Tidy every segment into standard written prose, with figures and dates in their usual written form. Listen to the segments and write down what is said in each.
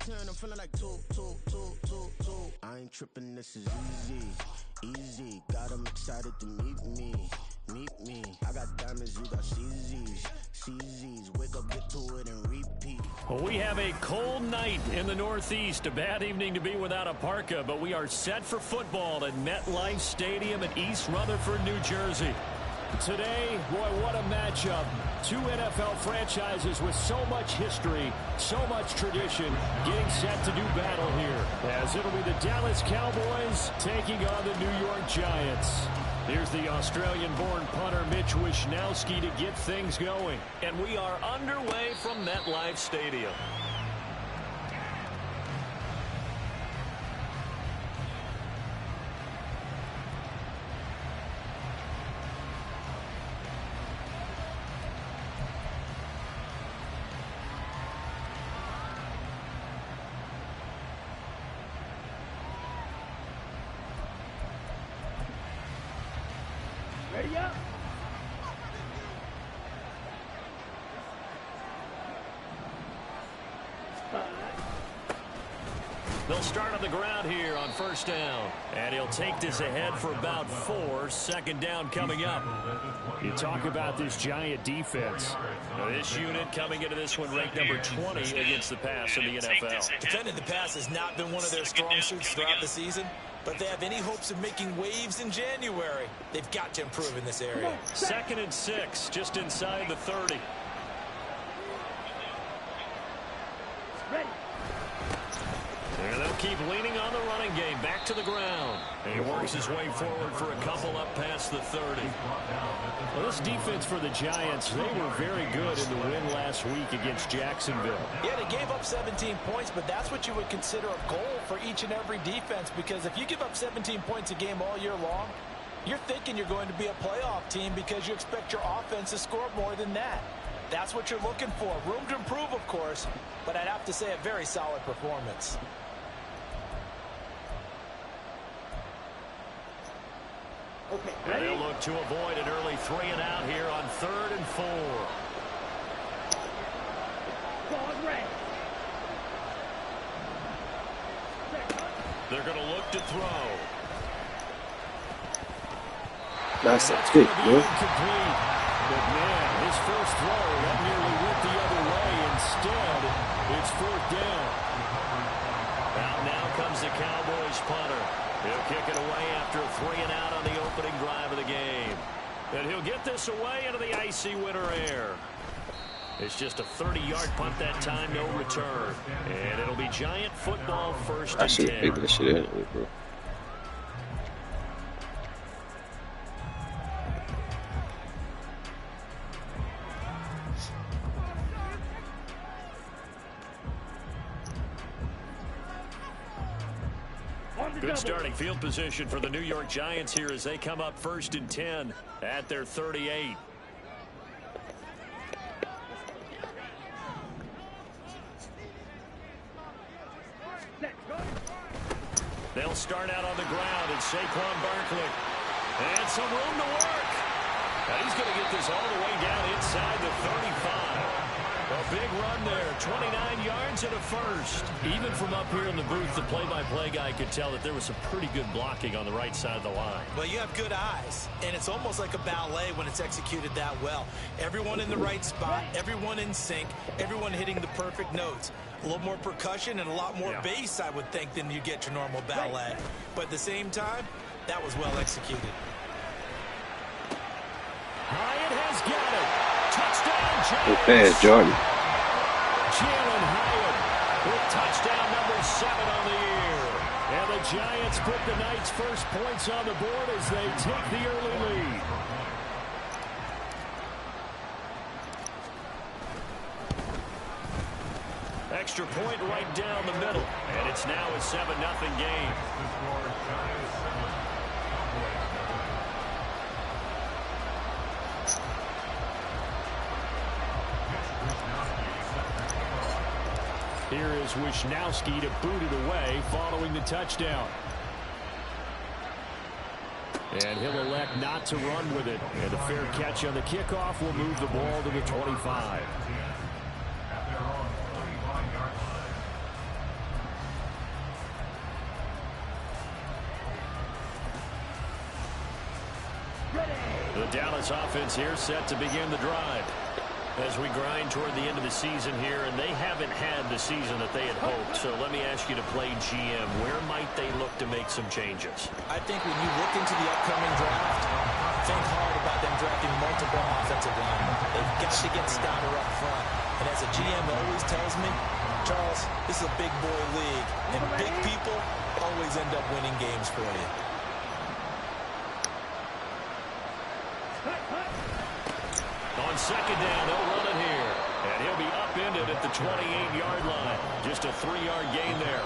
10, I'm feeling like two. I ain't tripping, this is easy. Got 'em excited to meet me. I got diamonds, you got CZs. Wake up, get to it, and repeat. Well, we have a cold night in the Northeast. A bad evening to be without a parka, but we are set for football at MetLife Stadium in East Rutherford, New Jersey. Today, boy, what a matchup. Two NFL franchises with so much history, so much tradition, getting set to do battle here. As it'll be the Dallas Cowboys taking on the New York Giants. Here's the Australian-born punter Mitch Wishnowsky to get things going. And we are underway from MetLife Stadium. Ready up. They'll start on the ground here on first down. And he'll take this ahead for about 4. Second down coming up. You talk about this Giant defense. Now this unit coming into this one ranked number 20 against the pass in the NFL. Defending the pass has not been one of their strong suits throughout the season, but they have any hopes of making waves in January. They've got to improve in this area. 2nd and 6, just inside the 30. Ready. And they'll keep leaning on the running game. Back to the ground. And he works his way forward for a couple up past the 30. Well, this defense for the Giants, they were very good in the win last week against Jacksonville. Yeah, they gave up 17 points, but that's what you would consider a goal for each and every defense, because if you give up 17 points a game all year long, you're thinking you're going to be a playoff team because you expect your offense to score more than that. That's what you're looking for. Room to improve, of course, but I'd have to say a very solid performance. Okay, And ready? they'll look to avoid an early 3 and out here on 3rd and 4. Ball ready. They're going to look to throw. Nice, that's good, man. But man, his first throw, that nearly went the other way. Instead, it's 4th down. Out now comes the Cowboys punter. He'll kick it away after a 3 and out on the opening drive of the game. And he'll get this away into the icy winter air. It's just a 30-yard punt that time, no return. And it'll be Giant football, 1st and 10. I should have picked that shit anyway, bro. Good starting field position for the New York Giants here as they come up 1st and 10 at their 38. They'll start out on the ground, and Saquon Barkley. And some room to work. And he's going to get this all the way down inside the 35. A big run there, 29 yards and a first. Even from up here in the booth, the play-by-play guy could tell that there was some pretty good blocking on the right side of the line. Well, you have good eyes, and it's almost like a ballet when it's executed that well. Everyone in the right spot, everyone in sync, everyone hitting the perfect notes. A little more percussion and a lot more bass, I would think, than you get your normal ballet. But at the same time, that was well executed. Hyatt has got it. Touchdown, Giants. Good pass, Jordan. Jalen Hyatt with touchdown number 7 on the year. And the Giants put the night's first points on the board as they take the early lead. Extra point right down the middle. And it's now a 7-0 game. Here is Wishnowsky to boot it away following the touchdown. And he'll elect not to run with it. And a fair catch on the kickoff will move the ball to the 25. The Dallas offense here set to begin the drive. As we grind toward the end of the season here, and they haven't had the season that they had hoped. So let me ask you to play GM. Where might they look to make some changes? I think when you look into the upcoming draft, think hard about them drafting multiple offensive linemen. They've got to get Stoddard up front. And as a GM always tells me, Charles, this is a big boy league, and big people always end up winning games for you. On second down, they'll run it here. And he'll be upended at the 28-yard line. Just a 3-yard gain there.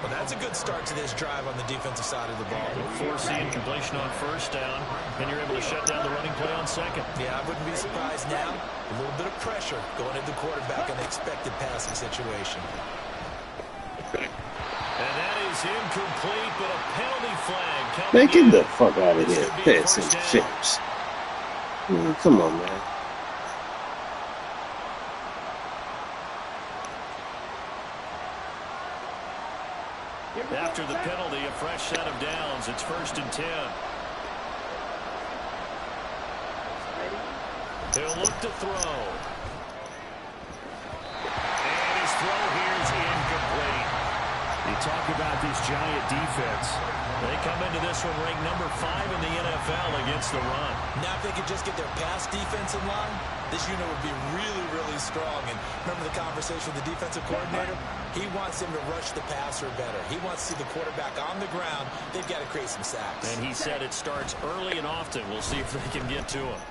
Well, that's a good start to this drive on the defensive side of the ball. Forcing incompletion on first down, and you're able to shut down the running play on second. Yeah, I wouldn't be surprised now. A little bit of pressure going at the quarterback in an expected passing situation. And that is incomplete, but a penalty flag coming Man, get in. the fuck out of here. Pass interference. Man, come on, man. After the penalty, a fresh set of downs. It's 1st and 10. He'll look to throw. And his throw here is incomplete. You talk about this giant defense. They come into this one ranked number 5 in the NFL against the run. Now if they could just get their pass defense in line, this unit would be really, really strong. And remember the conversation with the defensive coordinator? He wants him to rush the passer better. He wants to see the quarterback on the ground. They've got to create some sacks. And he said it starts early and often. We'll see if they can get to him.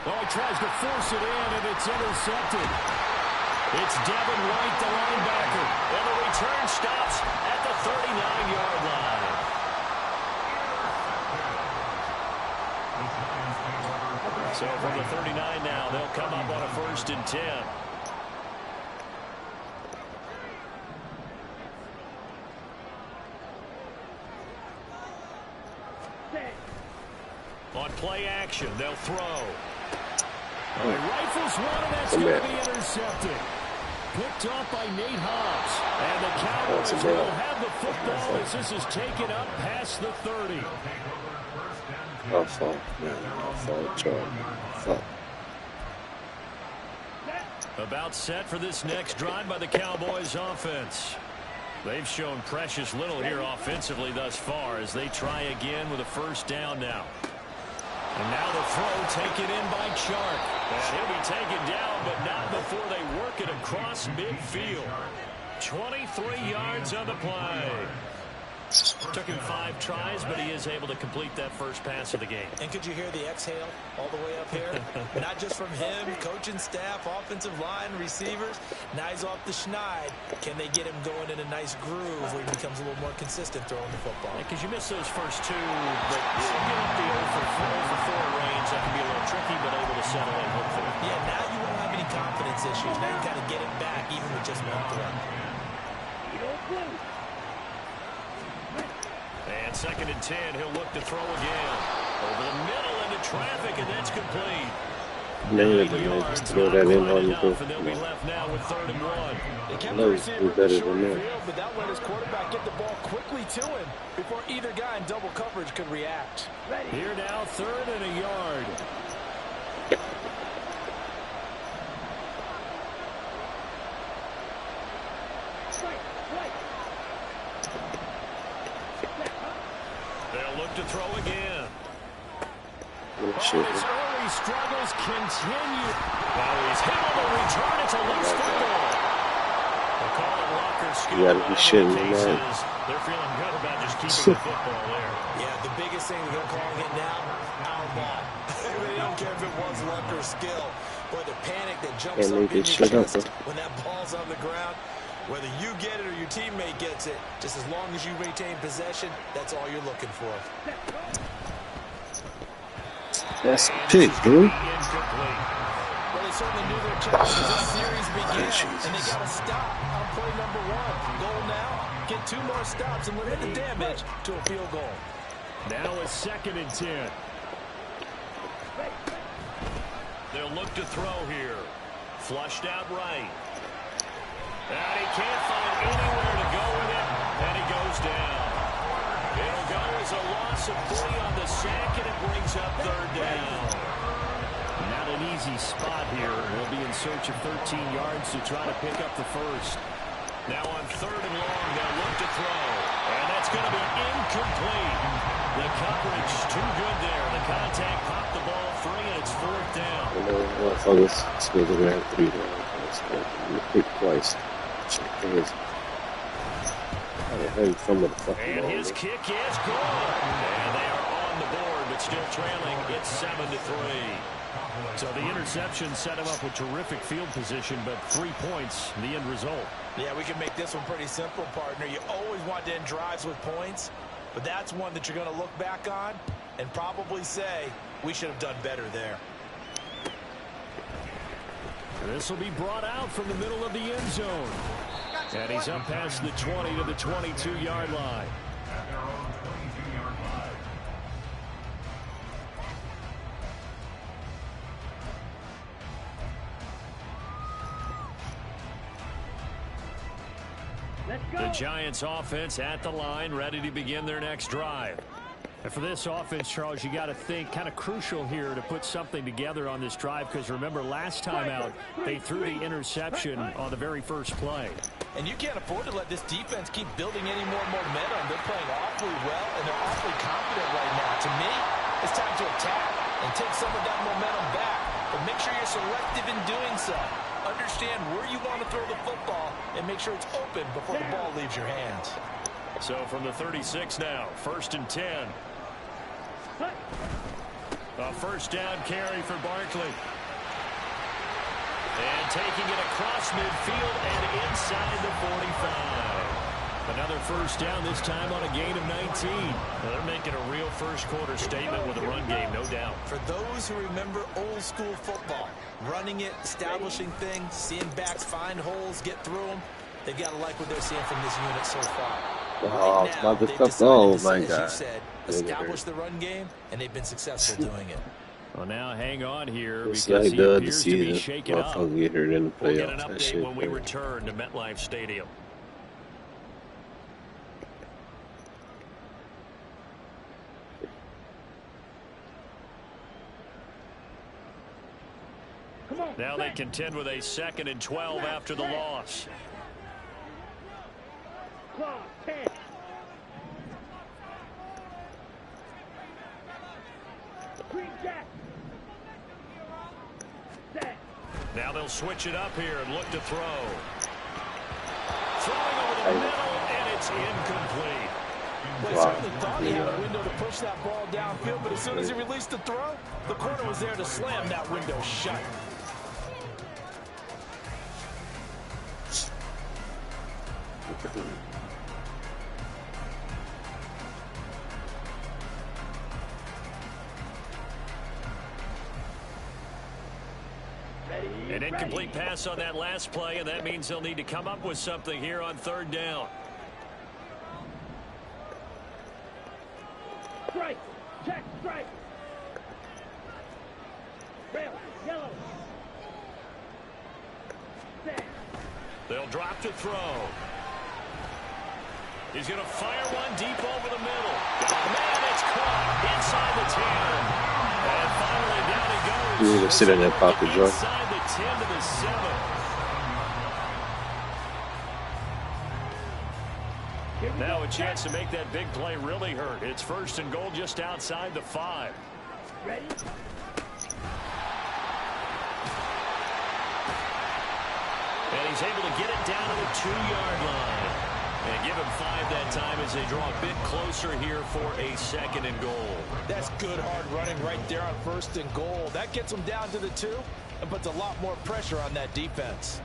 Oh, he tries to force it in, and it's intercepted. It's Devin White, the linebacker. And the return stops at the 39-yard line. So from the 39 now, they'll come up on a 1st and 10. On play action, they'll throw. He rifles one, and that's going to be intercepted. Picked off by Nate Hobbs. And the Cowboys will have the football as this is taken up past the 30. Oh, fuck, man. Fuck, Charlie. Fuck. About set for this next drive by the Cowboys offense. They've shown precious little here offensively thus far as they try again with a 1st down now. And now the throw taken in by Chark. And he'll be taken down, but not before they work it across midfield. 23 yards on the play. Took him 5 tries, but he is able to complete that first pass of the game. And could you hear the exhale all the way up here? Not just from him, coaching staff, offensive line, receivers. Now he's off the schneid. Can they get him going in a nice groove where he becomes a little more consistent throwing the football? Because you miss those first 2, but you get up the 0 for 4 range. That can be a little tricky, but able to settle in, hopefully. Yeah, now you won't have any confidence issues. Now you got to get it back even with just one throw. And 2nd and 10, he'll look to throw again. Over the middle into traffic, and that's complete. Just throw that in on the and they'll be left now with 3rd and 1. They kept No, the receiver do in the better short than that. field, but that let his quarterback get the ball quickly to him before either guy in double coverage could react. Here now, 3rd and a yard. They'll look to throw again. Shit. His early struggles continue. Now he's hit on the return. It's a loose football. They call it locker scoop. You gotta be shitting me, man. They're feeling good about just keeping the football there. Yeah, the biggest thing they're calling it now, our ball. They don't care if it was luck or skill. Boy, the panic that jumps up in your chest when that ball's on the ground, whether you get it or your teammate gets it, just as long as you retain possession, that's all you're looking for. That's a pick, dude. Well, they certainly knew their challenge as this series began, and they got to stop on play number 1. Goal now, get 2 more stops and limit the damage to a field goal. Now it's 2nd and 10. They'll look to throw here. Flushed out right. And he can't find anywhere to go with it, and he goes down. It'll go There's a loss of 3 on the sack, and it brings up 3rd down. Not an easy spot here. We'll be in search of 13 yards to try to pick up the first. Now on 3rd and long, they'll look to throw. And that's going to be incomplete. The coverage too good there. The contact popped the ball free, and it's 4th down. I thought this was going to have 3 rounds. I picked twice. Check this. And his kick is good. And they are on the board, but still trailing. It's 7-3. So the interception set him up with terrific field position, but 3 points, the end result. Yeah, we can make this one pretty simple, partner. You always want to end drives with points, but that's one that you're going to look back on and probably say, we should have done better there. This will be brought out from the middle of the end zone. And he's up past the 20 to the 22-yard line. The Giants offense at the line, ready to begin their next drive. And for this offense, Charles, you got to think kind of crucial here to put something together on this drive, because remember last time out they threw the interception on the very first play. And you can't afford to let this defense keep building any more momentum. They're playing awfully well, and they're awfully confident right now. To me, it's time to attack and take some of that momentum back. But make sure you're selective in doing so. Understand where you want to throw the football and make sure it's open before the ball leaves your hands. So from the 36 now, 1st and 10. A 1st down carry for Barkley. And taking it across midfield and inside the 45. Another 1st down, this time on a gain of 19. Well, they're making a real first-quarter statement with a run game, no doubt. For those who remember old-school football, running it, establishing things, seeing backs find holes, get through them, they got to like what they're seeing from this unit so far. Right now, they've decided to, as you said, establish the run game, and they've been successful doing it. Well, now hang on here because he appears to be shaken up. We'll get an update when we return to MetLife Stadium. Now they contend with a 2nd and 12 after the loss. Now they'll switch it up here and look to throw. Throwing over the middle, and it's incomplete. Well, he certainly thought he had a window to push that ball downfield, but as soon as he released the throw, the corner was there to slam that window shut. An incomplete pass on that last play, and that means they'll need to come up with something here on 3rd down. Strike! Check! Strike! Rail! Yellow! Set! They'll drop to throw. He's going to fire one deep over the middle. Man, it's caught inside the 10. And finally down he goes. You need to sit in that pocket, Joe. Inside the 10 to the 7. Now a chance to make that big play really hurt. It's 1st and goal just outside the 5. Ready? And he's able to get it down to the 2-yard line. And give him 5 that time as they draw a bit closer here for a 2nd and goal. That's good hard running right there on 1st and goal. That gets them down to the 2 and puts a lot more pressure on that defense.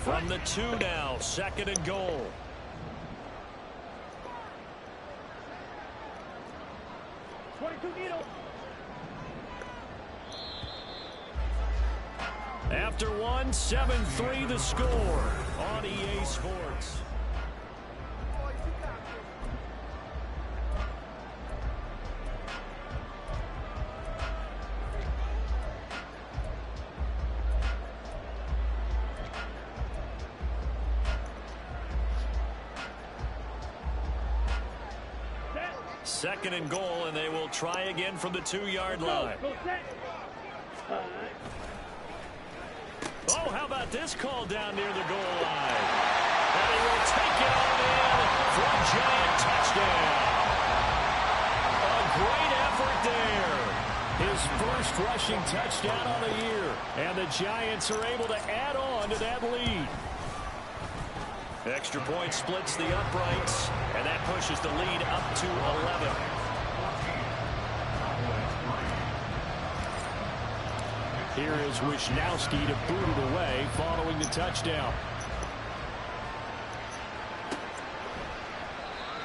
From the 2 now, 2nd and goal. After 1, 7-3 the score on EA Sports. 2nd and goal, and they will try again from the 2-yard line. Go set. Oh, how about this call down near the goal line? And he will take it on in for a giant touchdown. A great effort there. His first rushing touchdown on the year. And the Giants are able to add on to that lead. Extra point splits the uprights, and that pushes the lead up to 11. Here is Wisnowski to boot it away following the touchdown.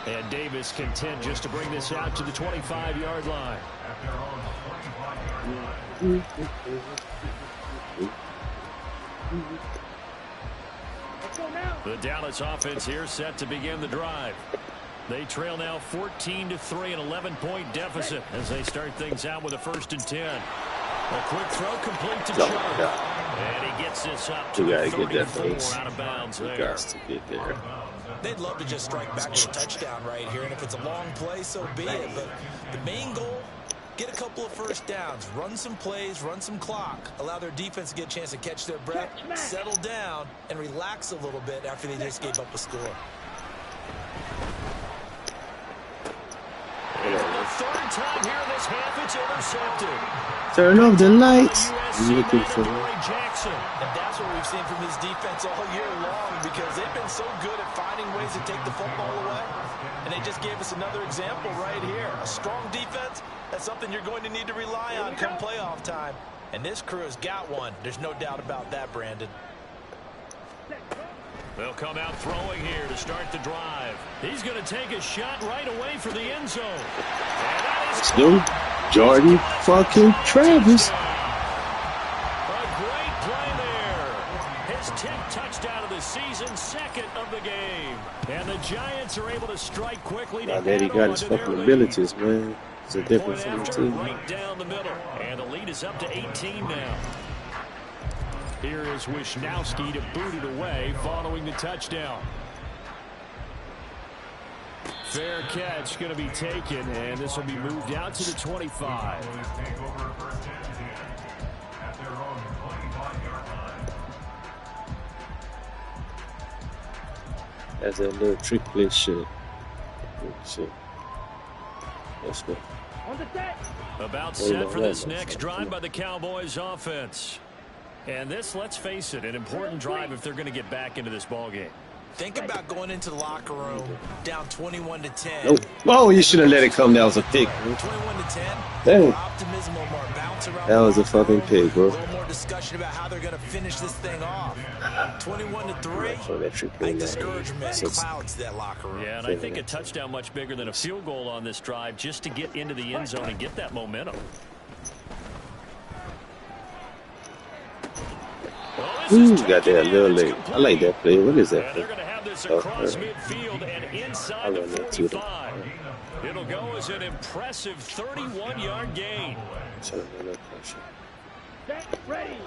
And Davis content just to bring this out to the 25-yard line. The Dallas offense here set to begin the drive. They trail now 14-3, an 11-point deficit as they start things out with a 1st and 10. A quick throw complete to Chubb. And he gets this up to 34 out of bounds there. They'd love to just strike back with a touchdown right here, and if it's a long play, so be it. But the main goal, get a couple of 1st downs, run some plays, run some clock, allow their defense to get a chance to catch their breath, settle down, and relax a little bit after they just gave up a score. For the 3rd time here in this half, it's intercepted. Turn off the lights. I'm looking for Jackson. And that's what we've seen from his defense all year long, because they've been so good at finding ways to take the football away. And they just gave us another example right here. A strong defense, that's something you're going to need to rely on come playoff time. And this crew has got one. There's no doubt about that, Brandon. They'll come out throwing here to start the drive. He's going to take a shot right away for the end zone. And that is Jordan fucking Travis. A great play there. His 10th touchdown of the season, 2nd of the game. And the Giants are able to strike quickly. Now that he got his fucking abilities, man. It's a difference from the team. Right down the middle. And the lead is up to 18 now. Here is Wisnowski to boot it away following the touchdown. Fair catch going to be taken, and this will be moved out to the 25. That's a little trick play shit. Let's go. About set for this next drive by the Cowboys offense. And this, let's face it, an important drive if they're going to get back into this ballgame. Think about going into the locker room down 21-10. Nope. Oh, you should have let it come. That was a pick. 21-10. Damn. Optimism will more bounce around. That was a fucking pick, bro. A little more discussion about how they're going to finish this thing off. 21-3. I think discouragement clouds that locker room. Yeah, and I think a touchdown much bigger than a field goal on this drive just to get into the end zone and get that momentum. Ooh, got that a little late. I like that play. What is that? They're going to have this across midfield and inside the 45. It'll go as an impressive 31-yard gain. Set, ready.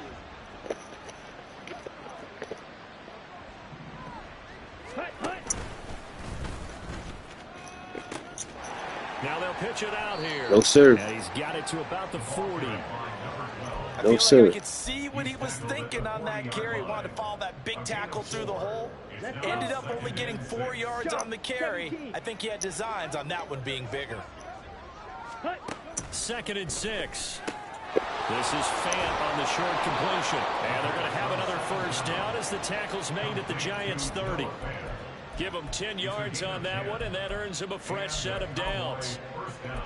Now they'll pitch it out here. No, sir. And he's got it to about the 40. No, sir. I could see what he was thinking on that carry. Wanted to follow that big tackle through the hole. Ended up only getting 4 yards on the carry. I think he had designs on that one being bigger. 2nd and 6. This is Fant on the short completion. And they're going to have another 1st down as the tackle's made at the Giants' 30. Give them 10 yards on that one, and that earns them a fresh set of downs.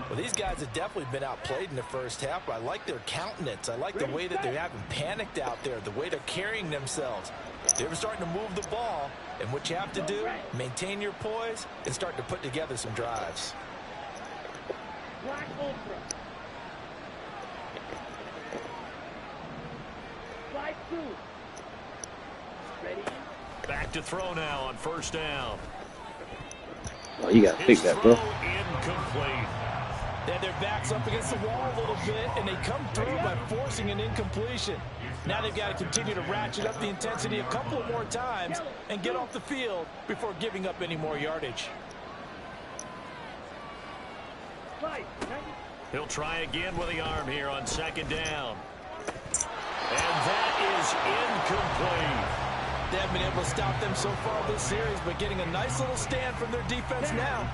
Well, these guys have definitely been outplayed in the first half. I like their countenance. I like the way that they haven't panicked out there, the way they're carrying themselves. They're starting to move the ball, and what you have to do, maintain your poise and start to put together some drives. Black Ultra. 5-2. Ready. Back to throw now on 1st down. Oh, you got to pick that, bro. Incomplete. They had their backs up against the wall a little bit, and they come through by forcing an incompletion. Now they've got to continue to ratchet up the intensity a couple of more times and get off the field before giving up any more yardage. Fight. He'll try again with the arm here on second down. And that is incomplete. They haven't been able to stop them so far this series, but getting a nice little stand from their defense now.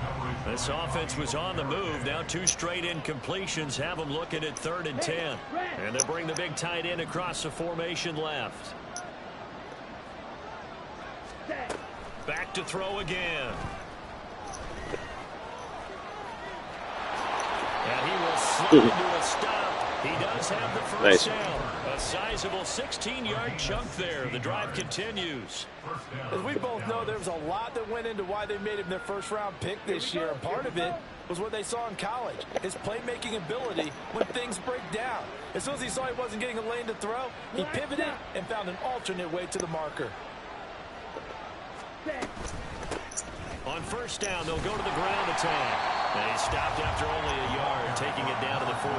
This offense was on the move. Now 2 straight incompletions have them looking at 3rd and 10. And they'll bring the big tight end across the formation left. Back to throw again. And he will slide to a stop. He does have the first down. A sizable 16-yard chunk there. The drive continues. As we both know, there was a lot that went into why they made him their first-round pick this year. And part of it was what they saw in college, his playmaking ability when things break down. As soon as he saw he wasn't getting a lane to throw, he pivoted and found an alternate way to the marker. On first down, they'll go to the ground attack. And he stopped after only a yard, taking it down to the 14.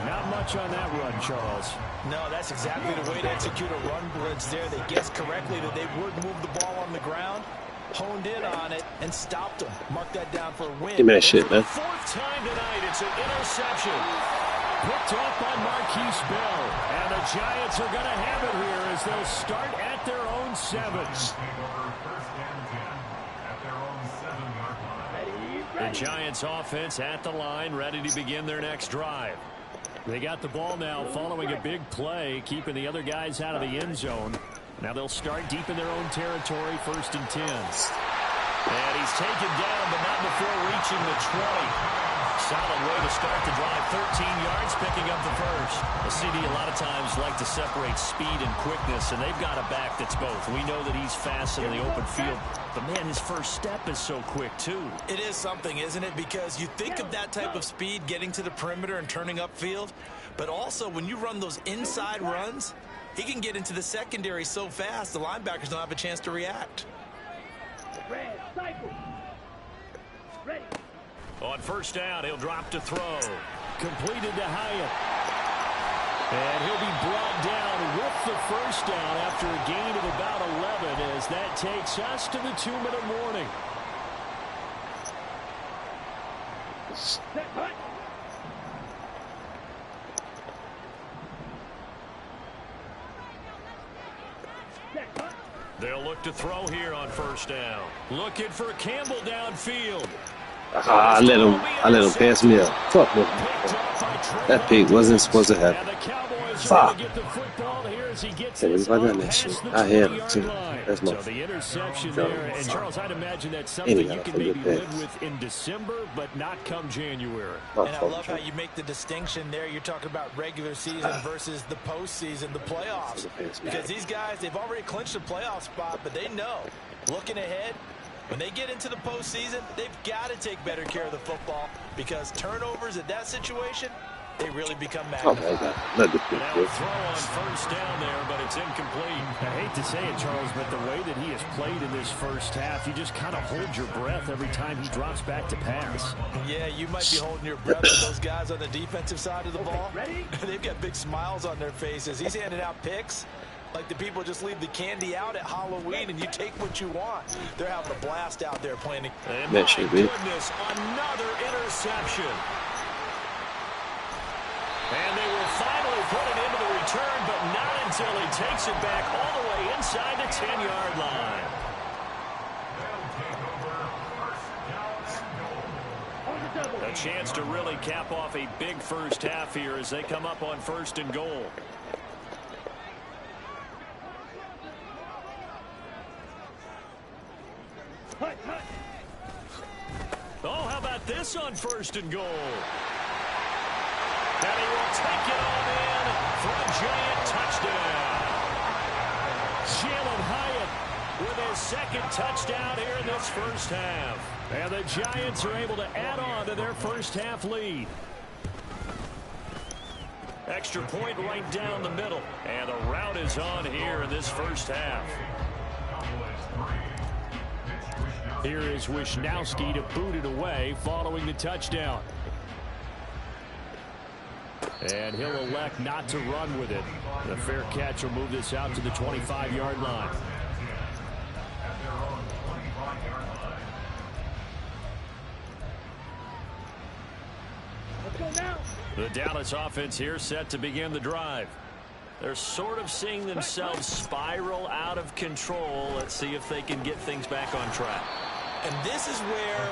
Not much on that run, Charles. No, that's exactly the way to execute a run blitz there. They guessed correctly that they would move the ball on the ground, honed in on it, and stopped them. Mark that down for a win. Give me that shit, man. 4th time tonight, it's an interception. Picked up by Marquise Bell. And the Giants are going to have it here as they'll start at their own 7. The Giants offense at the line, ready to begin their next drive. They got the ball now following a big play, keeping the other guys out of the end zone. Now they'll start deep in their own territory, 1st and 10. And he's taken down, but not before reaching the 20. Solid way to start the drive. 13 yards, picking up the first. The CD a lot of times like to separate speed and quickness, and they've got a back that's both. We know that he's fast in the open field, but man, his first step is so quick too. It is something, isn't it? Because you think of that type of speed getting to the perimeter and turning upfield, but also when you run those inside runs, he can get into the secondary so fast the linebackers don't have a chance to react. Red, cycle. Ready. On first down, he'll drop to throw. Completed to Hyatt. And he'll be brought down with the first down after a gain of about 11 as that takes us to the 2-minute warning. Set, cut. Set, cut. They'll look to throw here on first down. Looking for Campbell downfield. I let him pass me up. Fuck him. That pick wasn't supposed to happen. Fuck. Hey, if I done that shit, I had it too. That's my fault. So the interception there, and Charles, I'd imagine that's something you can maybe live with in December, but not come January. And I love how you make the distinction there. You're talking about regular season versus the postseason, the playoffs. Because these guys, they've already clinched a playoff spot, but they know, looking ahead, when they get into the postseason, they've got to take better care of the football because turnovers at that situation, they really become magnified. Oh, my God. Not the Now a throw on first down there, but it's incomplete. I hate to say it, Charles, but the way that he has played in this first half, you just kind of hold your breath every time he drops back to pass. Yeah, you might be holding your breath with those guys on the defensive side of the ball. They've got big smiles on their faces. He's handing out picks like the people just leave the candy out at Halloween and you take what you want. They're having a blast out there playing. And my goodness, another interception. And they will finally put it into the return, but not until he takes it back all the way inside the 10-yard line. A chance to really cap off a big first half here as they come up on 1st and goal. Oh, how about this on 1st and goal? And he will take it on in for a giant touchdown. Jalen Hyatt with his 2nd touchdown here in this first half. And the Giants are able to add on to their first half lead. Extra point right down the middle. And the route is on here in this first half. Here is Wisnowski to boot it away following the touchdown. And he'll elect not to run with it. The fair catch will move this out to the 25-yard line. The Dallas offense here set to begin the drive. They're sort of seeing themselves spiral out of control. Let's see if they can get things back on track. And this is where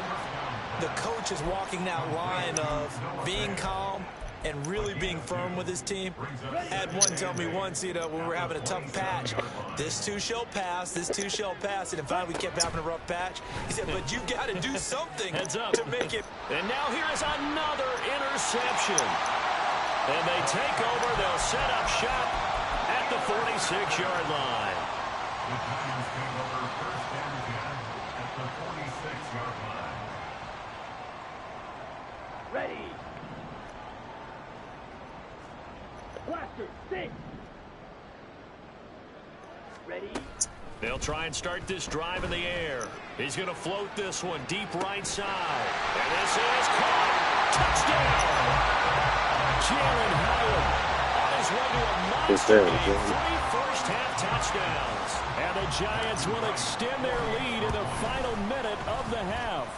the coach is walking that line of being calm and really being firm with his team. I had one tell me once, when we were having a tough patch, this too shall pass, this too shall pass. And in fact, we kept having a rough patch. He said, but you got to do something to make it. And now here is another interception. And they take over. They'll set up shop at the 46-yard line. The Giants take over first and 10 at the 46-yard line. Ready. Blaster, 6. Ready. They'll try and start this drive in the air. He's going to float this one deep right side. And this is caught. Touchdown. Jalen Howard on his way to a monster game. 3 first-half touchdowns. And the Giants will extend their lead in the final minute of the half.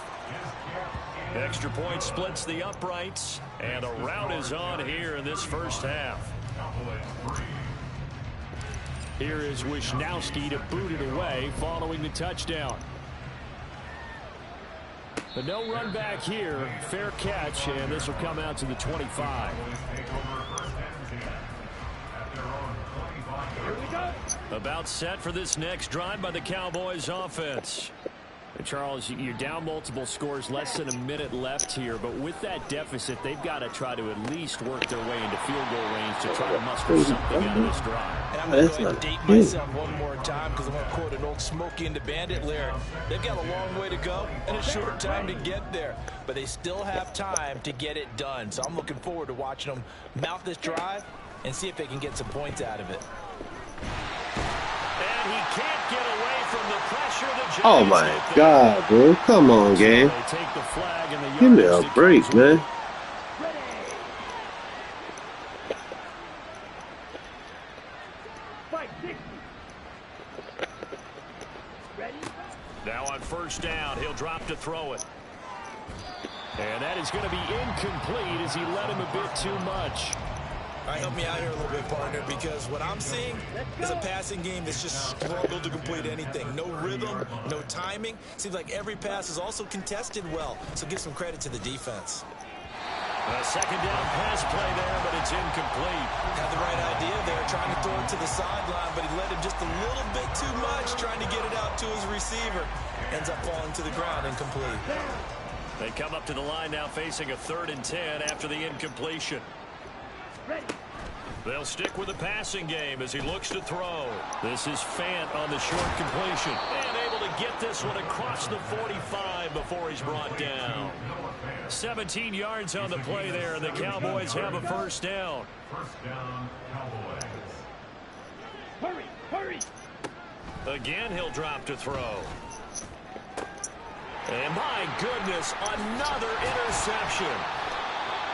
Extra point splits the uprights. And a rout is on here in this first half. Here is Wisnowski to boot it away following the touchdown. But no run back here. Fair catch, and this will come out to the 25. Here we go. About set for this next drive by the Cowboys offense. And Charles, you're down multiple scores, less than a minute left here. But with that deficit, they've got to try to at least work their way into field goal range to try to muster something out of this drive. And I'm going to go ahead and date myself one more time because I'm going to quote an old Smokey and the Bandit lyric. They've got a long way to go and a short time to get there. But they still have time to get it done. So I'm looking forward to watching them mount this drive and see if they can get some points out of it. And he can't get away from the pressure. The Oh my God, bro. Come on, game. Take the flag and the Give me a break, man. Ready. Fight 60. Ready. Now on first down, he'll drop to throw it. And that is going to be incomplete as he led him a bit too much. All right, help me out here a little bit, partner, because what I'm seeing is a passing game that's just struggled to complete anything. No rhythm, no timing. Seems like every pass is also contested well, so give some credit to the defense. A second down pass play there, but it's incomplete. Had the right idea there, trying to throw it to the sideline, but he led him just a little bit too much, trying to get it out to his receiver. Ends up falling to the ground, incomplete. They come up to the line now facing a 3rd and 10 after the incompletion. Ready. They'll stick with the passing game as he looks to throw. This is Fant on the short completion. And able to get this one across the 45 before he's brought down. 17 yards on the play there, and the Cowboys have a first down. First down, Cowboys. Hurry, hurry. Again, he'll drop to throw. And my goodness, another interception.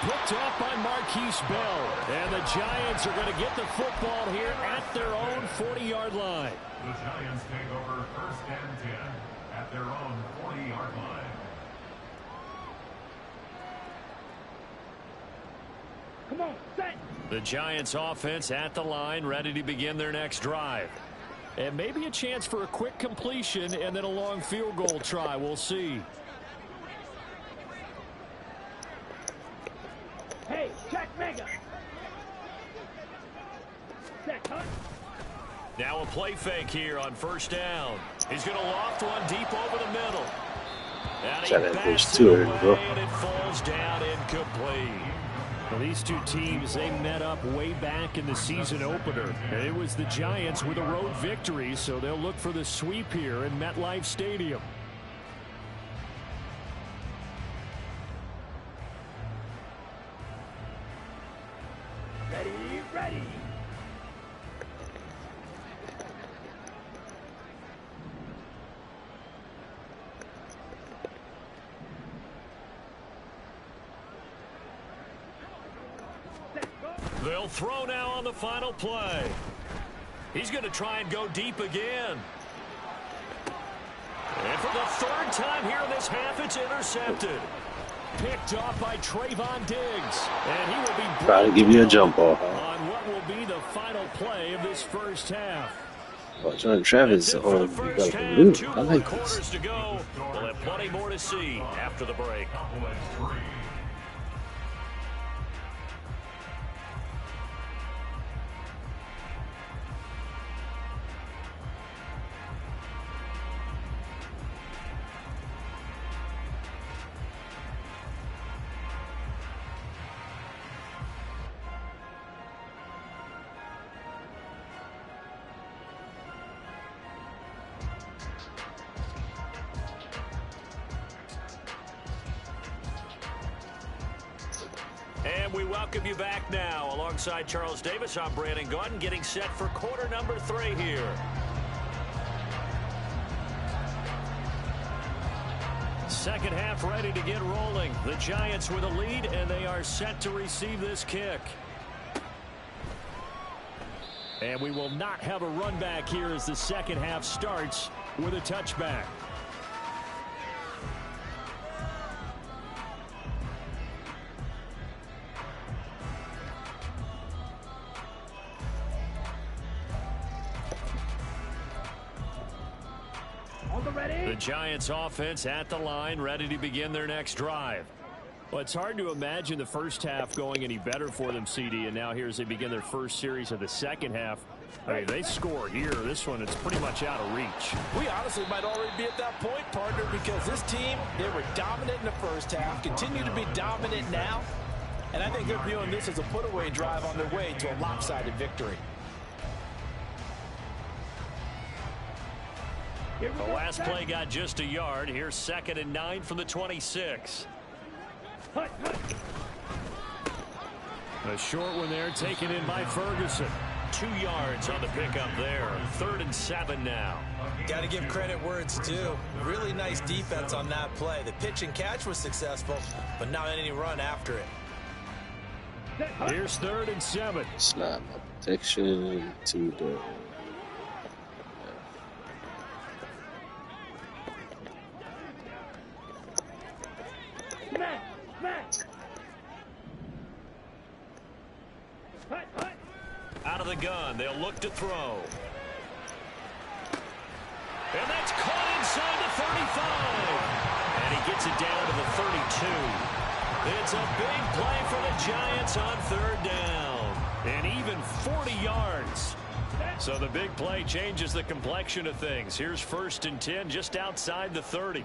Picked up by Marquise Bell. And the Giants are going to get the football here at their own 40-yard line. The Giants take over first and 10 at their own 40-yard line. Come on, set. The Giants offense at the line, ready to begin their next drive. And maybe a chance for a quick completion and then a long field goal try. We'll see. Hey, check mega. Set, cut. Now a play fake here on first down. He's going to loft one deep over the middle. And he bats it away, and it falls down incomplete. Well, these two teams, they met up way back in the season opener. And it was the Giants with a road victory, so they'll look for the sweep here in MetLife Stadium. Ready, ready. They'll throw now on the final play. He's going to try and go deep again. And for the 3rd time here in this half, it's intercepted. Picked off by Trayvon Diggs. And he will be trying to give you a jump ball. on what will be the final play of this first half. Oh, John Travis on blue. I like this. To go. We'll have plenty more to see after the break. And we welcome you back now. Alongside Charles Davis, I'm Brandon Gordon, getting set for quarter number 3 here. Second half ready to get rolling. The Giants with a lead, and they are set to receive this kick. And we will not have a run back here as the second half starts with a touchback. The Giants offense at the line, ready to begin their next drive. Well, it's hard to imagine the first half going any better for them, CD, and now here as they begin their first series of the second half. I mean, they score here. This one, it's pretty much out of reach. We honestly might already be at that point, partner, because this team, they were dominant in the first half, continue to be dominant now, and I think they're viewing this as a put-away drive on their way to a lopsided victory. The last play got just a yard. Here's 2nd and 9 from the 26. A short one there, taken in by Ferguson. 2 yards on the pickup there. 3rd and 7 now. Got to give credit where it's due. Really nice defense on that play. The pitch and catch was successful, but not any run after it. Here's 3rd and 7. Slap protection to the. Out of the gun, they'll look to throw. And that's caught inside the 35. And he gets it down to the 32. It's a big play for the Giants on 3rd down. And even 40 yards. So the big play changes the complexion of things. Here's 1st and 10 just outside the 30.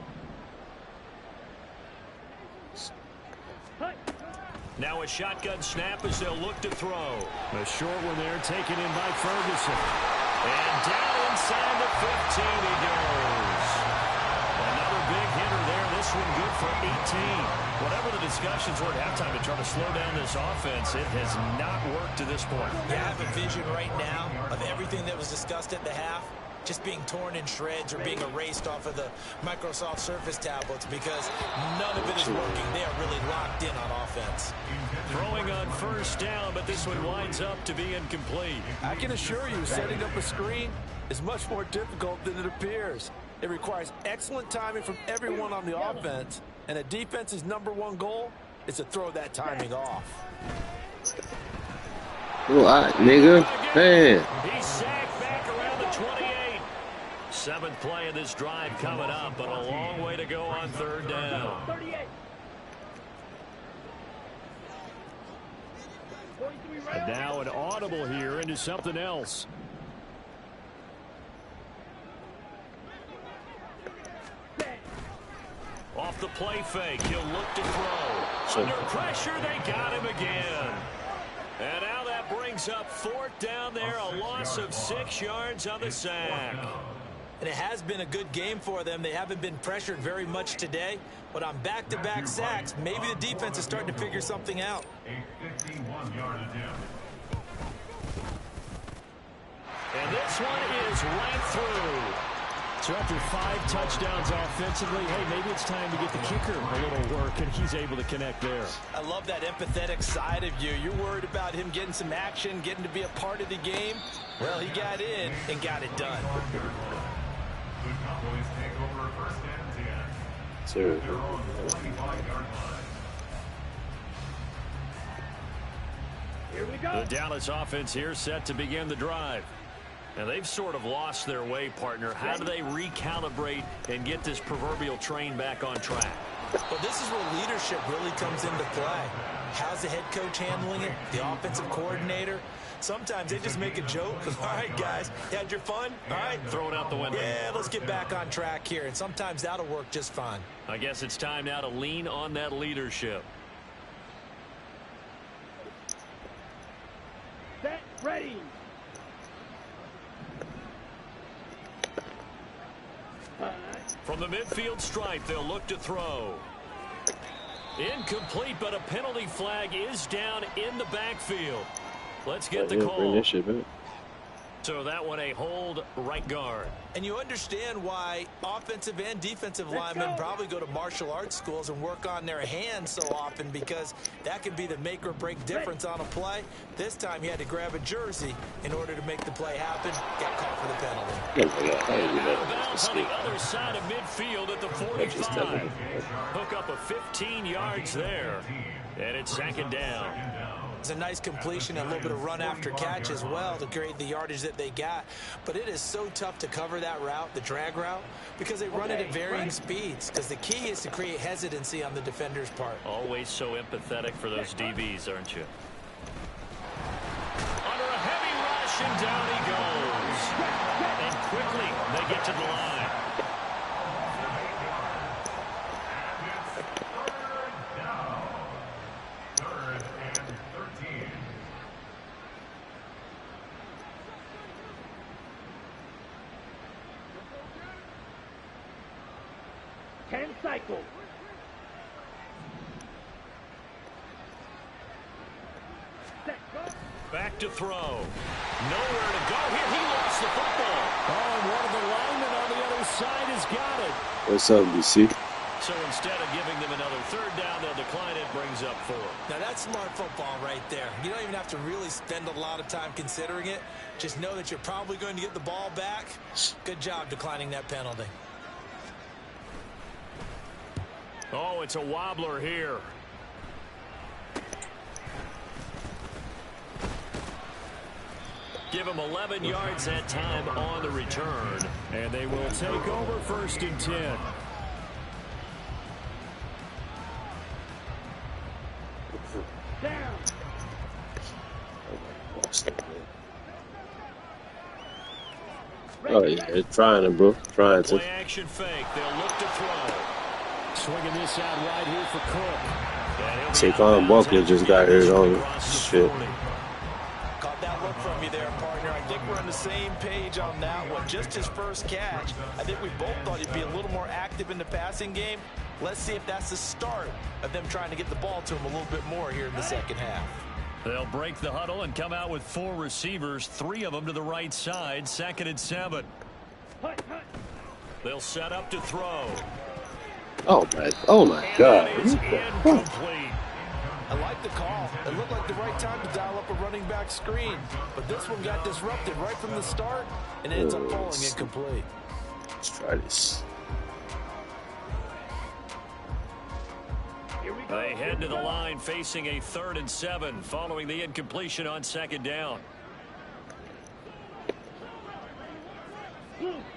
Now a shotgun snap as they'll look to throw. A short one there taken in by Ferguson. And down inside the 15 he goes. Another big hitter there. This one good for 18. Whatever the discussions were at halftime to try to slow down this offense, it has not worked to this point. You have a vision right now of everything that was discussed at the half just being torn in shreds or being erased off of the Microsoft Surface tablets because none of it is working. They are really locked in on offense. Throwing on 1st down, but this one winds up to be incomplete. I can assure you, setting up a screen is much more difficult than it appears. It requires excellent timing from everyone on the offense, and a defense's #1 goal is to throw that timing off. What, nigga? Man. He's sacked back around the 28. 7th play of this drive coming up, but a long way to go on 3rd down. And now an audible here into something else. Off the play fake, he'll look to throw. Under pressure, they got him again. And now that brings up 4th down there, a loss of 6 yards on the sack. And it has been a good game for them. They haven't been pressured very much today, but on back-to-back sacks, maybe the defense is starting to figure something out. A 51-yard attempt. And this one is right through. So after 5 touchdowns offensively, hey, maybe it's time to get the kicker a little work, and he's able to connect there. I love that empathetic side of you. You're worried about him getting some action, getting to be a part of the game. Well, he got in and got it done. The Cowboys take over 1st and 10. Sir. Their own 45-yard line. Here we go. The Dallas offense here set to begin the drive. And they've sort of lost their way, partner. How do they recalibrate and get this proverbial train back on track? Well, this is where leadership really comes into play. How's the head coach handling it? The offensive coordinator? Sometimes they just make a joke. All right, guys, you had your fun? All right. Throw it out the window. Yeah, let's get back on track here. And sometimes that'll work just fine. I guess it's time now to lean on that leadership. Set, ready. From the midfield stripe, they'll look to throw. Incomplete, but a penalty flag is down in the backfield. Let's get the call. So that one a hold right guard. And you understand why offensive and defensive linemen probably go to martial arts schools and work on their hands so often, because that can be the make or break difference on a play. This time he had to grab a jersey in order to make the play happen. Got caught for the penalty. Bounce on the other side of midfield at the 45. Hook up a 15 yards there. And it's second down. It's a nice completion and a little bit of run after catch as well to create the yardage that they got. But it is so tough to cover that route, the drag route, because they run it at varying speeds. Because the key is to create hesitancy on the defender's part. Always so empathetic for those DBs, aren't you? Under a heavy rush, and down he goes. And quickly, they get to the line. Cycle. Back to throw. Nowhere to go here. He lost the football. Oh, and one of the linemen on the other side has got it. What's up, BC? So instead of giving them another third down, they'll decline it. Brings up 4. Now that's smart football right there. You don't even have to really spend a lot of time considering it. Just know that you're probably going to get the ball back. Good job declining that penalty. Oh, it's a wobbler here. Give him 11 yards that time on the return. And they will take over 1st and 10. Down. Oh, yeah, trying it, bro. Trying to. Play action fake. They'll look to throw. Swinging this out right here for Cook. Saquon Barkley just got hurt on shit. Caught that look from you there, partner. I think we're on the same page on that one. Just his first catch. I think we both thought he'd be a little more active in the passing game. Let's see if that's the start of them trying to get the ball to him a little bit more here in the second half. They'll break the huddle and come out with 4 receivers, 3 of them to the right side, 2nd and 7. They'll set up to throw. Oh my God. Incomplete. I like the call. It looked like the right time to dial up a running back screen. But this one got disrupted right from the start, and it ends up falling incomplete. Let's try this. They head to the line facing a 3rd and 7 following the incompletion on 2nd down.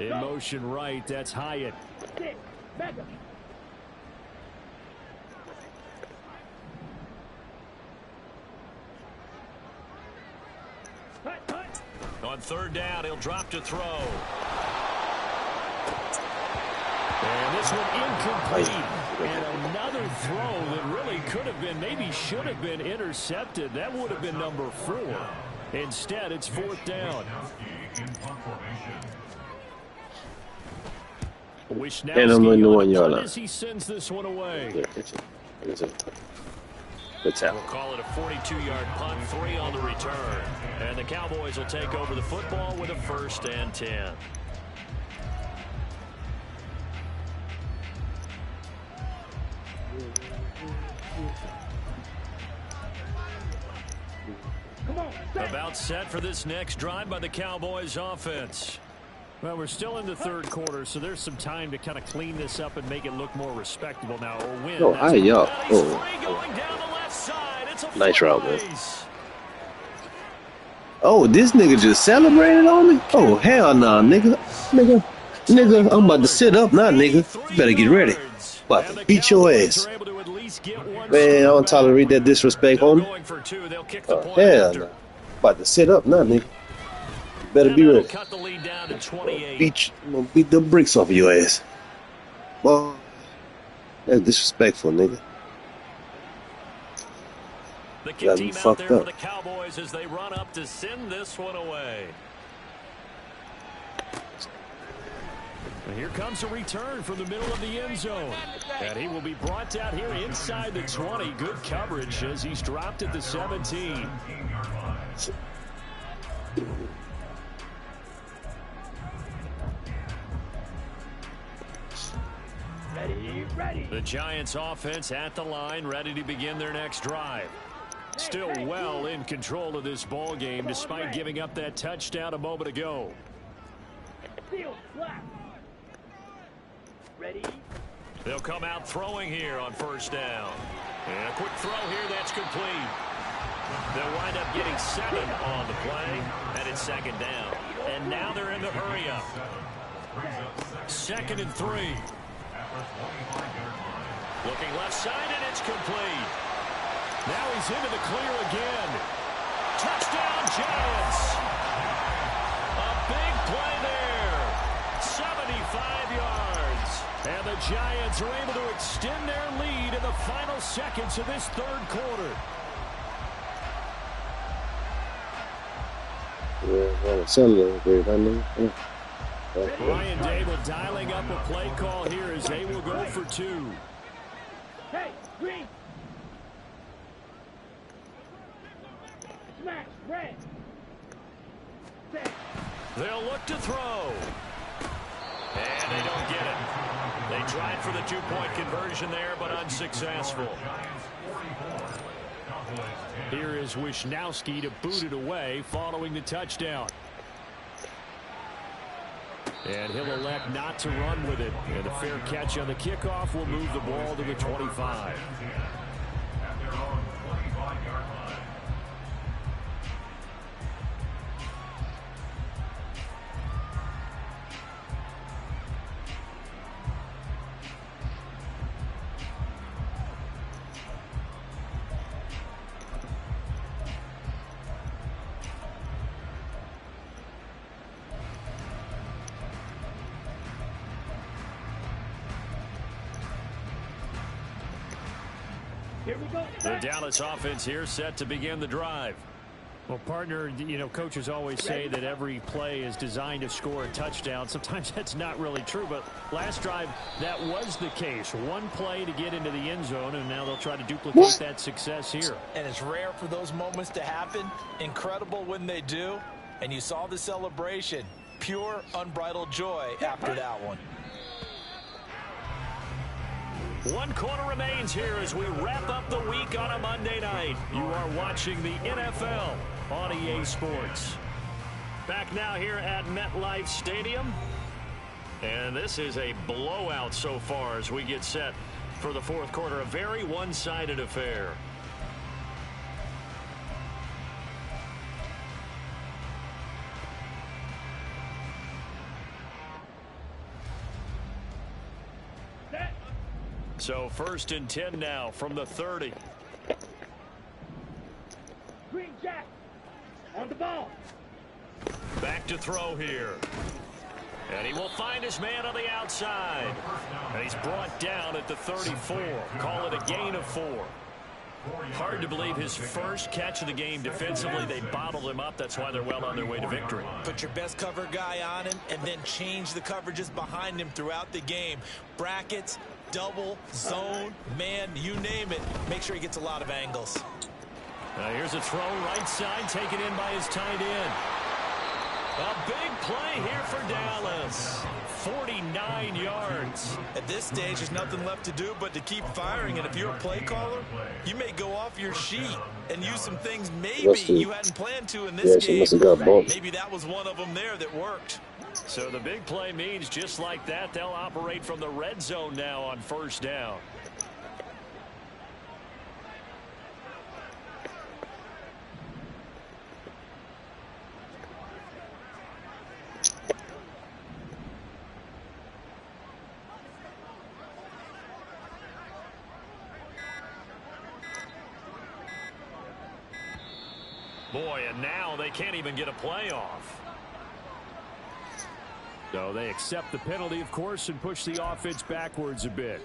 In motion right, that's Hyatt. On 3rd down, he'll drop to throw. And this one incomplete. And another throw that really could have been, maybe should have been intercepted. That would have been number 4. Instead, it's 4th down. And I'm in the 1 yard line. He sends this one away. Good tackle. We'll call it a 42-yard punt, 3 on the return. And the Cowboys will take over the football with a 1st and 10. About set for this next drive by the Cowboys offense. Well, we're still in the 3rd quarter, so there's some time to kind of clean this up and make it look more respectable now. Or win. Oh, hi, y'all. Oh. Nice route, man. Oh, this nigga just celebrated on me? Oh, hell nah, nigga. Nigga, I'm about to sit up now, nigga. You better get ready. About to beat your ass. Man, I don't tolerate that disrespect, homie. Oh, hell nah. About to sit up now, nigga. You better be ready. I'm gonna beat the bricks off of your ass. Boy, that's disrespectful, nigga. The Got me team out fucked there up. for the Cowboys as they run up to send this one away. And here comes a return from the middle of the end zone. And he will be brought down here inside the 20. Good coverage as he's dropped at the 17. Ready. The Giants offense at the line, ready to begin their next drive. Still well in control of this ball game despite giving up that touchdown a moment ago. Field flat. Ready. They'll come out throwing here on first down. And a quick throw here that's complete. They'll wind up getting 7 on the play, and it's second down. And now they're in the hurry up. 2nd and 3. Looking left side, and it's complete. Now he's into the clear again. Touchdown, Giants. A big play there. 75 yards. And the Giants are able to extend their lead in the final seconds of this third quarter. Ryan Dable dialing up a play call here as they will go for 2. Hey, green. Smash, red. Set. They'll look to throw. And they don't get it. They tried for the 2-point conversion there, but unsuccessful. Here is Wisnowski to boot it away following the touchdown. And he'll elect not to run with it. And a fair catch on the kickoff will move the ball to the 25. Here we go. The Dallas offense here set to begin the drive. Well, partner, you know, coaches always say that every play is designed to score a touchdown. Sometimes that's not really true, but last drive, that was the case. One play to get into the end zone, and now they'll try to duplicate that success here. And it's rare for those moments to happen. Incredible when they do. And you saw the celebration. Pure, unbridled joy after that one. 1 quarter remains here as we wrap up the week on a Monday night. You are watching the NFL on EA Sports. Back now here at MetLife Stadium. And this is a blowout so far as we get set for the fourth quarter. A very one-sided affair. So 1st and 10 now from the 30. Green Jack. On the ball. Back to throw here. And he will find his man on the outside. And he's brought down at the 34. Call it a gain of 4. Hard to believe his first catch of the game defensively. They bottled him up. That's why they're well on their way to victory. Put your best cover guy on him and then change the coverages behind him throughout the game. Brackets, double, zone, man, you name it. Make sure he gets a lot of angles. Now here's a throw right side taken in by his tight end. A big play here for Dallas. 49 yards. At this stage, there's nothing left to do but to keep firing. And if you're a play caller, you may go off your sheet and use some things maybe you hadn't planned to in this game. Maybe that was one of them there that worked. So the big play means just like that, they'll operate from the red zone now on first down. Boy, and now they can't even get a playoff. So they accept the penalty, of course, and push the offense backwards a bit.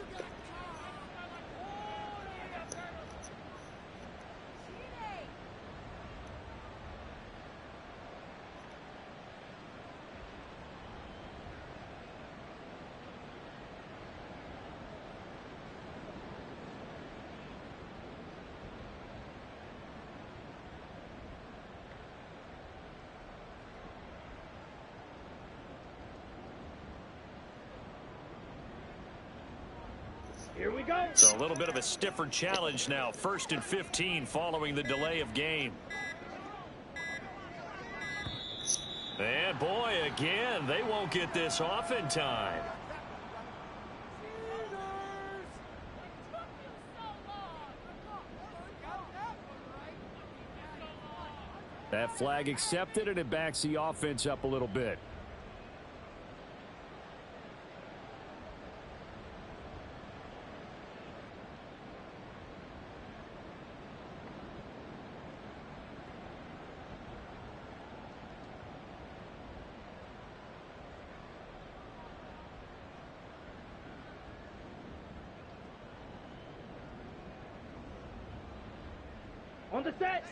Here we go. So a little bit of a stiffer challenge now. 1st and 15 following the delay of game. And boy, again, they won't get this off in time. That flag accepted, and it backs the offense up a little bit. On the set.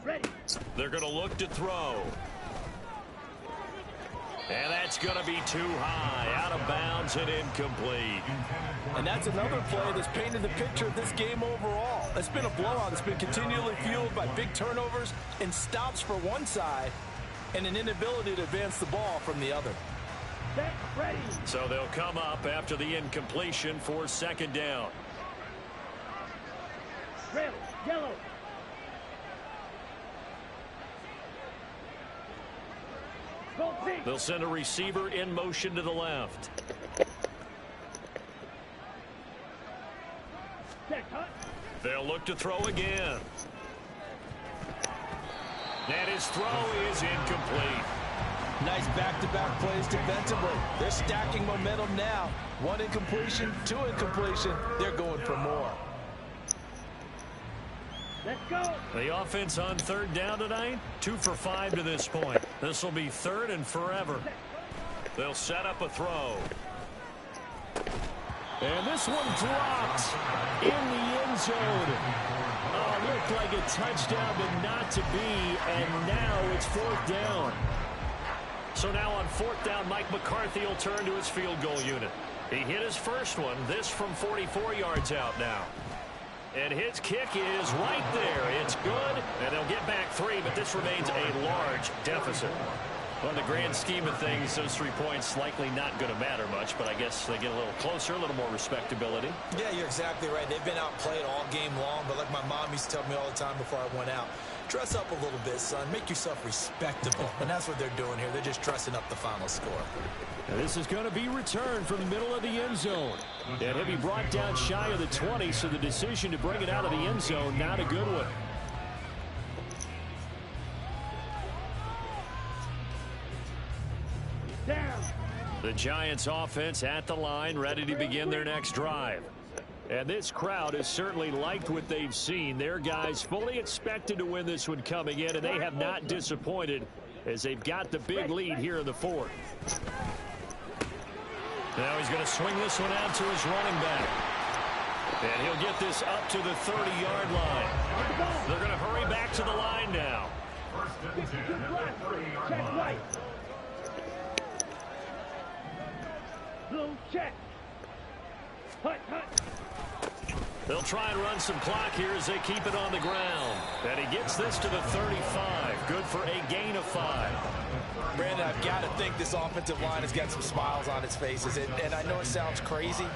Ready. They're going to look to throw. And that's going to be too high. Out of bounds and incomplete. And that's another play that's painted the picture of this game overall. It's been a blowout. It's been continually fueled by big turnovers and stops for one side and an inability to advance the ball from the other. Set. Ready. So they'll come up after the incompletion for 2nd down. Red. Yellow. Go pink. They'll send a receiver in motion to the left. Set. Cut. They'll look to throw again. And his throw is incomplete. Nice back-to-back plays defensively. They're stacking momentum now. 1 incompletion, 2 incompletion. They're going for more. Let's go. The offense on 3rd down tonight, 2 for 5 to this point. This will be 3rd and forever. They'll set up a throw. And this one dropped in the end zone. Oh, looked like a touchdown, but not to be. And now it's 4th down. So now on 4th down, Mike McCarthy will turn to his field goal unit. He hit his first one, this from 44 yards out now. And his kick is right there. It's good, and they'll get back 3, but this remains a large deficit. Well, in the grand scheme of things, those 3 points likely not going to matter much, but I guess they get a little closer, a little more respectability. Yeah, you're exactly right. They've been outplayed all game long, but like my mom used to tell me all the time before I went out, dress up a little bit, son. Make yourself respectable. And that's what they're doing here. They're just dressing up the final score. Now this is going to be returned from the middle of the end zone. And he'll be brought down shy of the 20, so the decision to bring it out of the end zone, not a good one. Down. The Giants offense at the line, ready to begin their next drive. And this crowd has certainly liked what they've seen. Their guys fully expected to win this one coming in, and they have not disappointed as they've got the big lead here in the 4th. Now he's going to swing this one out to his running back. And he'll get this up to the 30-yard line. They're going to hurry back to the line now. Check right. Blue check. Hut, hut. They'll try and run some clock here as they keep it on the ground. And he gets this to the 35. Good for a gain of 5. Brandon, I've got to think this offensive line has got some smiles on its faces. And I know it sounds crazy,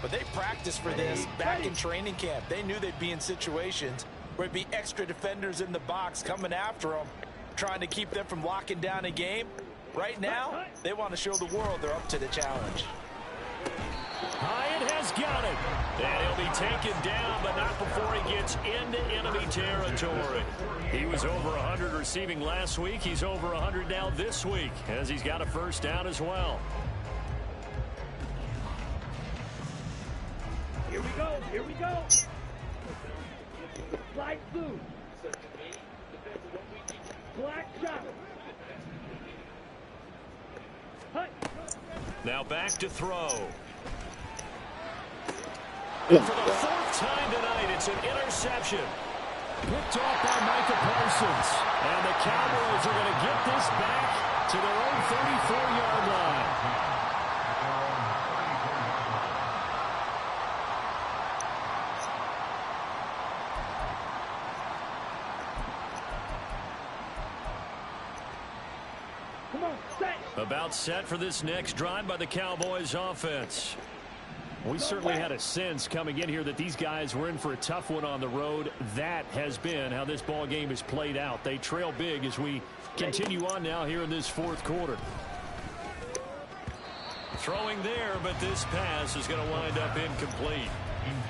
but they practiced for this back in training camp. They knew they'd be in situations where it'd be extra defenders in the box coming after them, trying to keep them from locking down a game. Right now, they want to show the world they're up to the challenge. Hyatt has got it. And he'll be taken down, but not before he gets into enemy territory. He was over 100 receiving last week. He's over 100 now this week, as he's got a first down as well. Here we go. Here we go. Slide through. Black shot. Hut. Now back to throw. For the fourth time tonight, it's an interception. Picked off by Micah Parsons. And the Cowboys are going to get this back to their own 34-yard line. Come on, set. About set for this next drive by the Cowboys offense. We certainly had a sense coming in here that these guys were in for a tough one on the road. That has been how this ball game has played out. They trail big as we continue on now here in this fourth quarter. Throwing there, but this pass is going to wind up incomplete.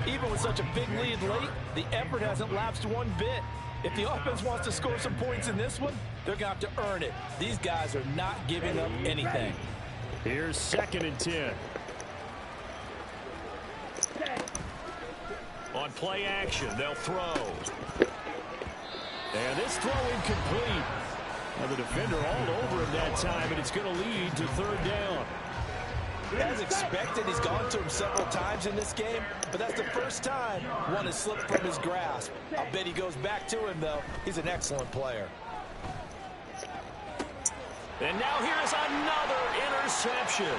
Even with such a big lead late, the effort hasn't lapsed one bit. If the offense wants to score some points in this one, they're going to have to earn it. These guys are not giving up anything. Here's 2nd and 10. On play action, they'll throw. And this throw incomplete. Now the defender all over him that time, and it's going to lead to 3rd down. As expected, he's gone to him several times in this game, but that's the first time one has slipped from his grasp. I'll bet he goes back to him, though. He's an excellent player. And now here's another interception.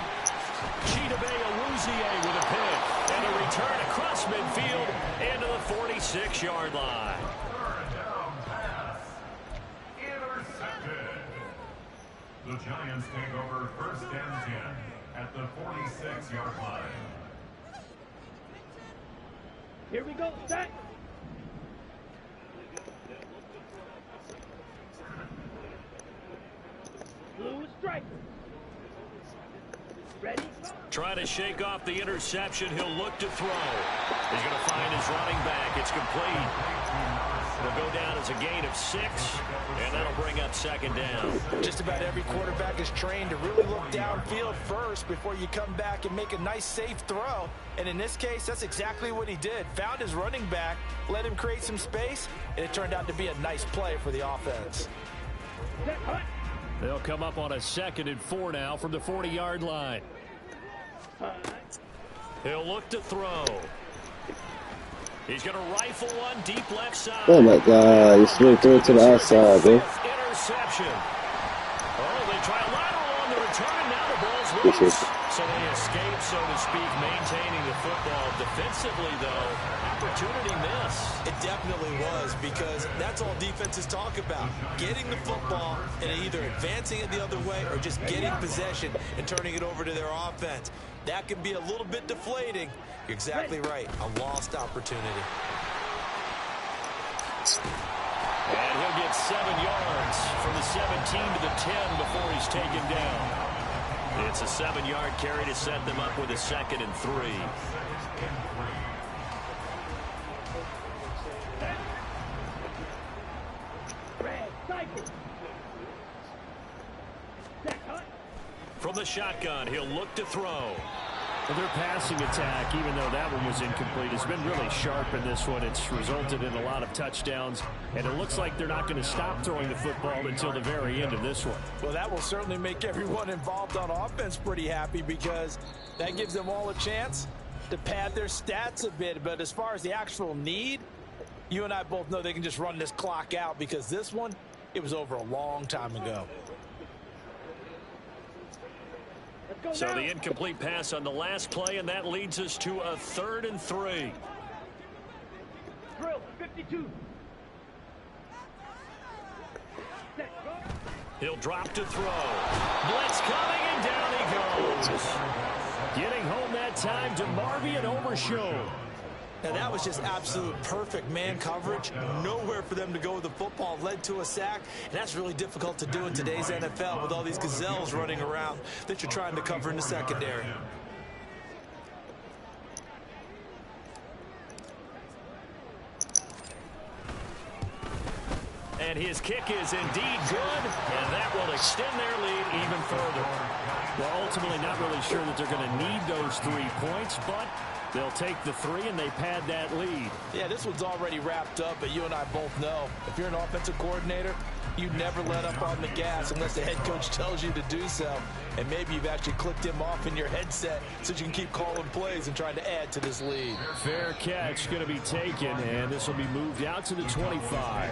Chidobe Awuzie with a pick. And a return across midfield into the 46-yard line. Third down pass. Intercepted. The Giants take over 1st and 10 at the 46-yard line. Here we go, set. Blue striker. Ready? Trying to shake off the interception. He'll look to throw. He's going to find his running back. It's complete. It'll go down as a gain of 6, and that'll bring up 2nd down. Just about every quarterback is trained to really look downfield first before you come back and make a nice, safe throw. And in this case, that's exactly what he did. Found his running back, let him create some space, and it turned out to be a nice play for the offense. Set, hut. They'll come up on a 2nd and 4 now from the 40-yard line. He'll look to throw. He's going to rifle one deep left side. Oh my God, he slid through it to the outside, man. Interception. Oh, they try a lateral on the return. Now the ball's loose. So they escape, so to speak, maintaining the football. Defensively, though, opportunity miss. It definitely was, because that's all defenses talk about. Getting the football and either advancing it the other way or just getting possession and turning it over to their offense. That can be a little bit deflating. You're exactly right. A lost opportunity. And he'll get 7 yards from the 17 to the 10 before he's taken down. It's a 7-yard carry to set them up with a 2nd and 3. From the shotgun, he'll look to throw. Well, their passing attack, even though that one was incomplete, has been really sharp in this one. It's resulted in a lot of touchdowns, and it looks like they're not going to stop throwing the football until the very end of this one. Well, that will certainly make everyone involved on offense pretty happy, because that gives them all a chance to pad their stats a bit. But as far as the actual need, you and I both know they can just run this clock out, because this one, it was over a long time ago. So the incomplete pass on the last play, and that leads us to a 3rd and 3. Drill, 52. He'll drop to throw. Blitz coming, and down he goes. Getting home that time to Marvian Overshow. Now, that was just absolute perfect man coverage. Nowhere for them to go with the football. Led to a sack. And that's really difficult to do in today's NFL with all these gazelles running around that you're trying to cover in the secondary. And his kick is indeed good, and that will extend their lead even further. Well, ultimately not really sure that they're going to need those 3 points, but They'll take the 3, and they pad that lead. Yeah, this one's already wrapped up, but you and I both know if you're an offensive coordinator, you never let up on the gas unless the head coach tells you to do so. And maybe you've actually clicked him off in your headset so you can keep calling plays and trying to add to this lead. Fair catch going to be taken, and this will be moved out to the 25.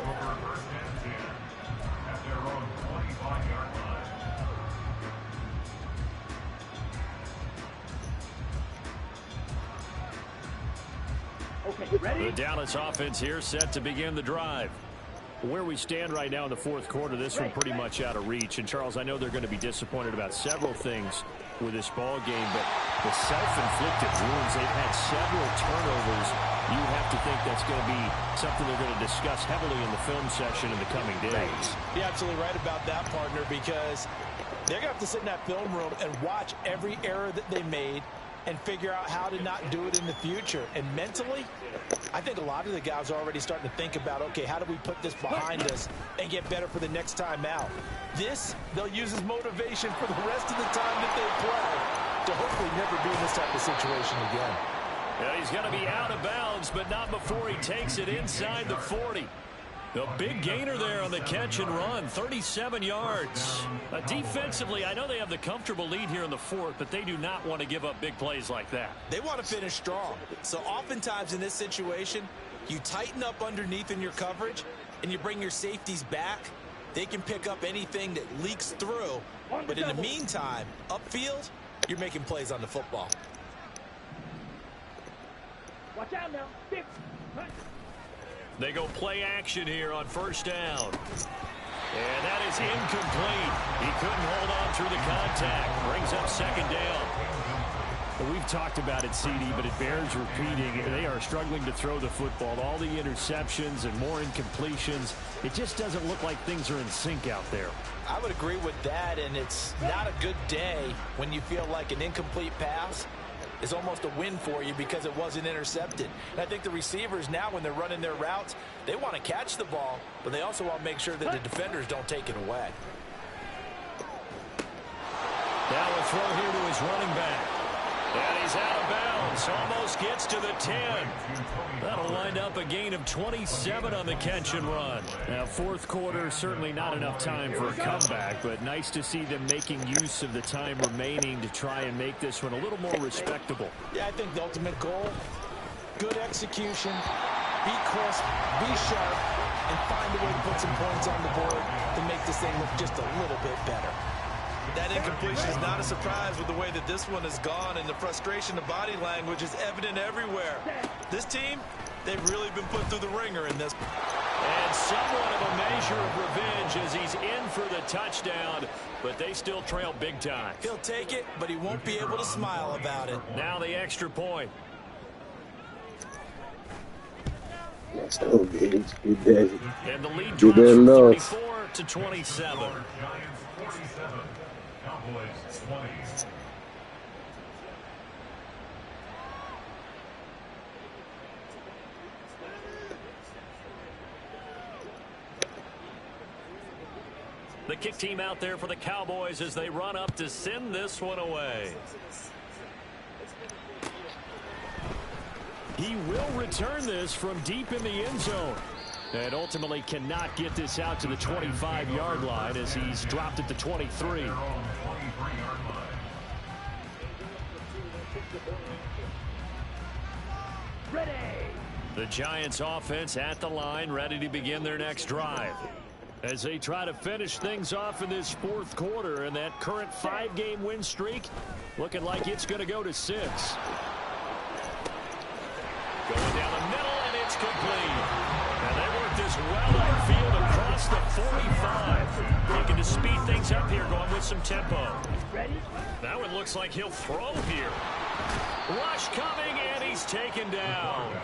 Okay, ready? The Dallas offense here set to begin the drive. Where we stand right now in the fourth quarter, this one pretty much out of reach. And, Charles, I know they're going to be disappointed about several things with this ball game, but the self-inflicted wounds, they've had several turnovers. You have to think that's going to be something they're going to discuss heavily in the film session in the coming days. You're absolutely right about that, partner, because they're going to have to sit in that film room and watch every error that they made and figure out how to not do it in the future. And mentally, I think a lot of the guys are already starting to think about, okay, how do we put this behind us and get better for the next time out? This, they'll use as motivation for the rest of the time that they play to hopefully never be in this type of situation again. Yeah, he's going to be out of bounds, but not before he takes it inside the 40. The big gainer there on the catch and run, 37 yards. Defensively, I know they have the comfortable lead here in the fourth, but they do not want to give up big plays like that. They want to finish strong. So oftentimes in this situation, you tighten up underneath in your coverage and you bring your safeties back. They can pick up anything that leaks through. But in the meantime, upfield, you're making plays on the football. Watch out now. They go play action here on first down. And that is incomplete. He couldn't hold on through the contact. Brings up second down. Well, we've talked about it, CD, but it bears repeating. They are struggling to throw the football. All the interceptions and more incompletions. It just doesn't look like things are in sync out there. I would agree with that, and it's not a good day when you feel like an incomplete pass is almost a win for you because it wasn't intercepted. And I think the receivers now, when they're running their routes, they want to catch the ball, but they also want to make sure that the defenders don't take it away. Now a throw here to his running back. And he's out of bounds. Almost gets to the 10. That'll wind up a gain of 27 on the catch and run. Now, fourth quarter, certainly not enough time for a comeback, but nice to see them making use of the time remaining to try and make this one a little more respectable. Yeah, I think the ultimate goal, good execution, be crisp, be sharp, and find a way to put some points on the board to make this thing look just a little bit better. That incompletion is not a surprise with the way that this one has gone, and the frustration of body language is evident everywhere. This team, they've really been put through the ringer in this. And somewhat of a measure of revenge as he's in for the touchdown, but they still trail big time. He'll take it, but he won't be able to smile about it. Now the extra point. So good. And the lead drops from 34 to 27. Cowboys 20. The kick team out there for the Cowboys as they run up to send this one away. He will return this from deep in the end zone. And ultimately cannot get this out to the 25-yard line as he's dropped it to 23. Ready. The Giants offense at the line, ready to begin their next drive. As they try to finish things off in this fourth quarter, and that current 5-game win streak looking like it's going to go to 6. Going down the middle, and it's complete. And they work this well upfield across the 45. Looking to speed things up here, going with some tempo. Ready? Now it looks like he'll throw here. Rush coming, and he's taken down.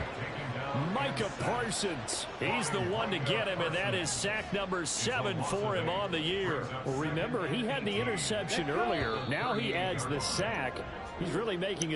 Micah Parsons, he's the one to get him, and that is sack number 7 for him on the year. Well, remember, he had the interception earlier. Now he adds the sack. He's really making a